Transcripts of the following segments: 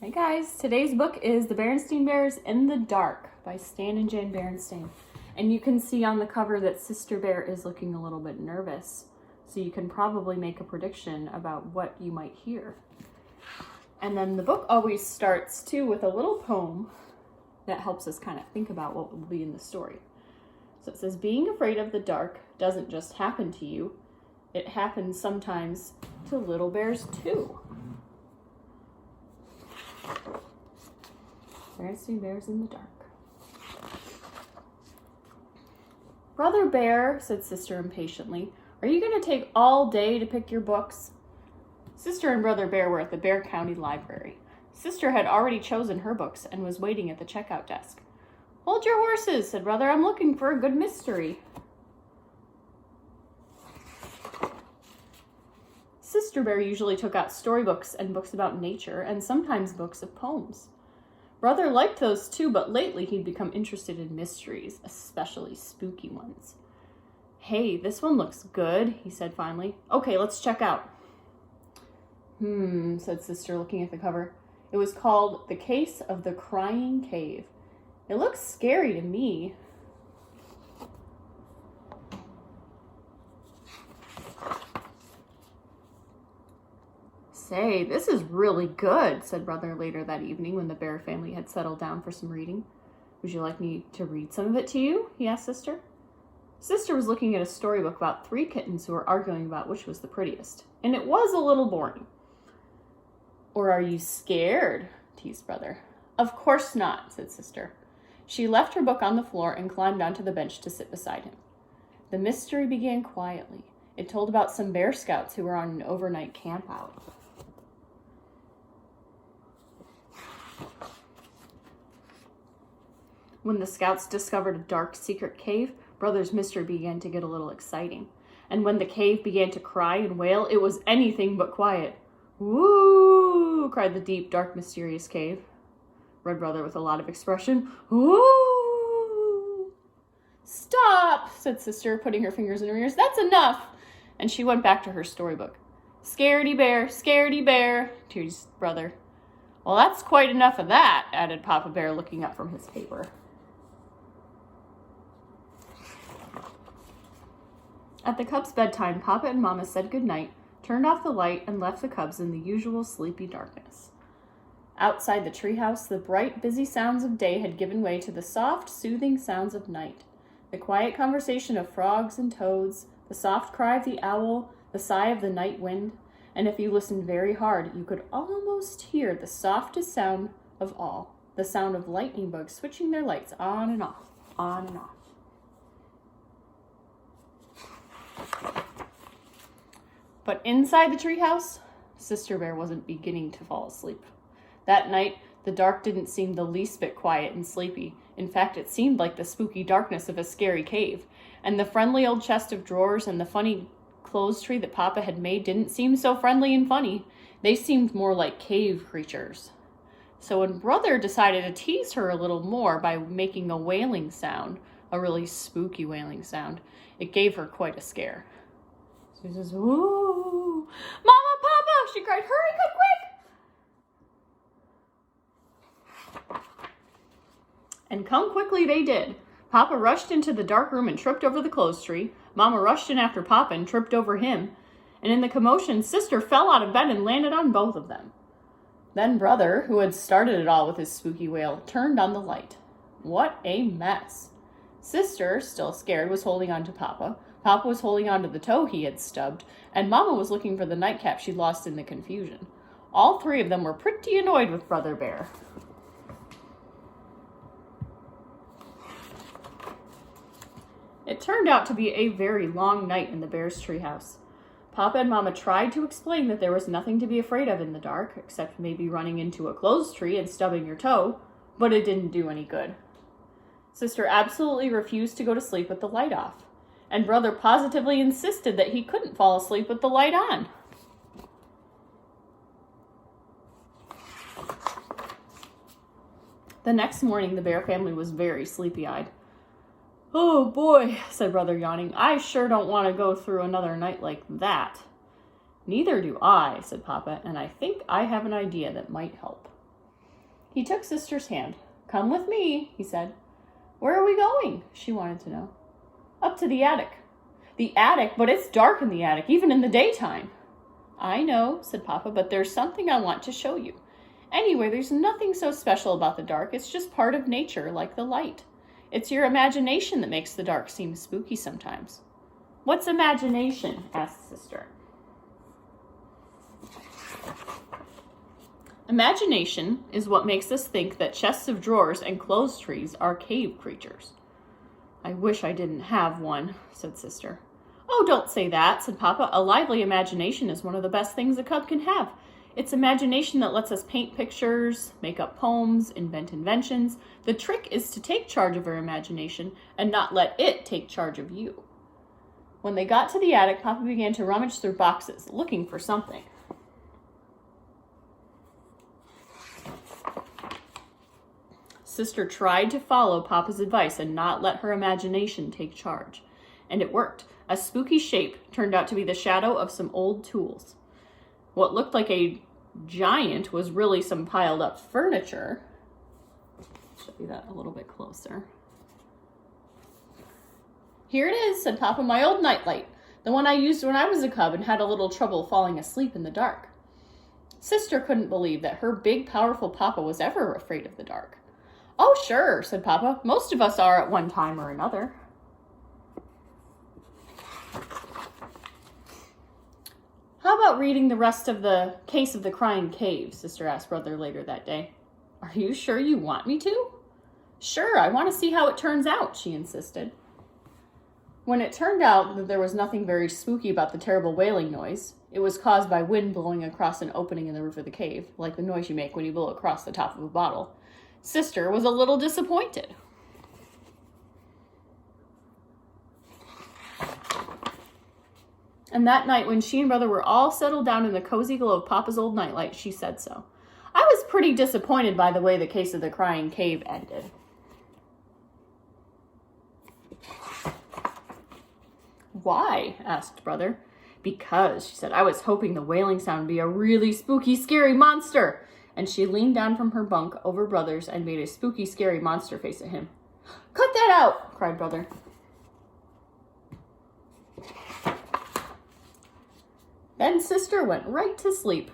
Hey guys, today's book is The Berenstain Bears in the Dark by Stan and Jan Berenstain. And you can see on the cover that Sister Bear is looking a little bit nervous. So you can probably make a prediction about what you might hear. And then the book always starts too with a little poem that helps us kind of think about what will be in the story. So it says, being afraid of the dark doesn't just happen to you. It happens sometimes to little bears too. Berenstain Bears in the Dark. Brother Bear, said Sister impatiently, are you going to take all day to pick your books? Sister and Brother Bear were at the Bear County Library. Sister had already chosen her books and was waiting at the checkout desk. Hold your horses, said Brother. I'm looking for a good mystery. Sister Bear usually took out storybooks and books about nature and sometimes books of poems. Brother liked those too, but lately he'd become interested in mysteries, especially spooky ones. Hey, this one looks good, he said finally. Okay, let's check out. Said Sister, looking at the cover. It was called The Case of the Crying Cave. It looks scary to me. Say, this is really good, said Brother later that evening when the Bear family had settled down for some reading. Would you like me to read some of it to you? He asked Sister. Sister was looking at a storybook about 3 kittens who were arguing about which was the prettiest, and it was a little boring. Or are you scared? Teased Brother. Of course not, said Sister. She left her book on the floor and climbed onto the bench to sit beside him. The mystery began quietly. It told about some Bear Scouts who were on an overnight campout. When the Scouts discovered a dark, secret cave, Brother's mystery began to get a little exciting. And when the cave began to cry and wail, it was anything but quiet. Woo! Cried the deep, dark, mysterious cave. Read Brother with a lot of expression. Woo! Stop, said Sister, putting her fingers in her ears. That's enough! And she went back to her storybook. Scaredy bear, teased Brother. Well, that's quite enough of that, added Papa Bear, looking up from his paper. At the cubs' bedtime, Papa and Mama said goodnight, turned off the light, and left the cubs in the usual sleepy darkness. Outside the treehouse, the bright, busy sounds of day had given way to the soft, soothing sounds of night. The quiet conversation of frogs and toads, the soft cry of the owl, the sigh of the night wind, and if you listened very hard, you could almost hear the softest sound of all, the sound of lightning bugs switching their lights on and off, on and off. But inside the treehouse, Sister Bear wasn't beginning to fall asleep. That night, the dark didn't seem the least bit quiet and sleepy. In fact, it seemed like the spooky darkness of a scary cave. And the friendly old chest of drawers and the funny clothes tree that Papa had made didn't seem so friendly and funny. They seemed more like cave creatures. So when Brother decided to tease her a little more by making a wailing sound, a really spooky wailing sound, it gave her quite a scare. She says, "Ooh, Mama, Papa!" she cried. "Hurry, quick!" And come quickly they did. Papa rushed into the dark room and tripped over the clothes tree. Mama rushed in after Papa and tripped over him. And in the commotion, Sister fell out of bed and landed on both of them. Then Brother, who had started it all with his spooky wail, turned on the light. What a mess. Sister, still scared, was holding on to Papa. Papa was holding on to the toe he had stubbed, and Mama was looking for the nightcap she'd lost in the confusion. All 3 of them were pretty annoyed with Brother Bear. It turned out to be a very long night in the Bear's treehouse. Papa and Mama tried to explain that there was nothing to be afraid of in the dark, except maybe running into a clothes tree and stubbing your toe, but it didn't do any good. Sister absolutely refused to go to sleep with the light off, and Brother positively insisted that he couldn't fall asleep with the light on. The next morning, the Bear family was very sleepy-eyed. Oh boy, said Brother, yawning. I sure don't want to go through another night like that. Neither do I, said Papa, and I think I have an idea that might help. He took Sister's hand. "Come with me," he said. "Where are we going?" she wanted to know. "Up to the attic." "The attic? But it's dark in the attic, even in the daytime." "I know," said Papa, "but there's something I want to show you. Anyway, there's nothing so special about the dark. It's just part of nature, like the light. It's your imagination that makes the dark seem spooky sometimes." "What's imagination?" asked Sister. "Imagination is what makes us think that chests of drawers and clothes trees are cave creatures." "I wish I didn't have one," said Sister. "Oh, don't say that," said Papa. "A lively imagination is one of the best things a cub can have. It's imagination that lets us paint pictures, make up poems, invent inventions. The trick is to take charge of our imagination and not let it take charge of you." When they got to the attic, Papa began to rummage through boxes, looking for something. Sister tried to follow Papa's advice and not let her imagination take charge. And it worked. A spooky shape turned out to be the shadow of some old tools. What looked like a giant was really some piled up furniture. I'll show you that a little bit closer. "Here it is," said Papa, "my old nightlight, the one I used when I was a cub and had a little trouble falling asleep in the dark." Sister couldn't believe that her big, powerful Papa was ever afraid of the dark. "Oh, sure," said Papa. "Most of us are at one time or another." "How about reading the rest of the Case of the Crying Cave?" Sister asked Brother later that day. "Are you sure you want me to?" "Sure, I want to see how it turns out," she insisted. When it turned out that there was nothing very spooky about the terrible wailing noise, it was caused by wind blowing across an opening in the roof of the cave, like the noise you make when you blow across the top of a bottle, Sister was a little disappointed. And that night, when she and Brother were all settled down in the cozy glow of Papa's old nightlight, she said so. "I was pretty disappointed by the way the Case of the Crying Cave ended." "Why?" asked Brother. "Because," she said, "I was hoping the wailing sound would be a really spooky, scary monster." And she leaned down from her bunk over Brother's and made a spooky, scary monster face at him. "Cut that out!" cried Brother. Then Sister went right to sleep,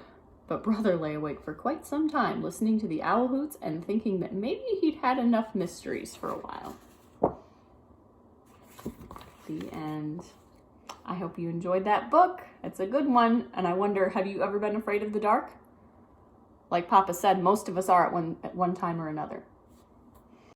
but Brother lay awake for quite some time, listening to the owl hoots and thinking that maybe he'd had enough mysteries for a while. The end. I hope you enjoyed that book. It's a good one, and I wonder, have you ever been afraid of the dark? Like Papa said, most of us are at one time or another.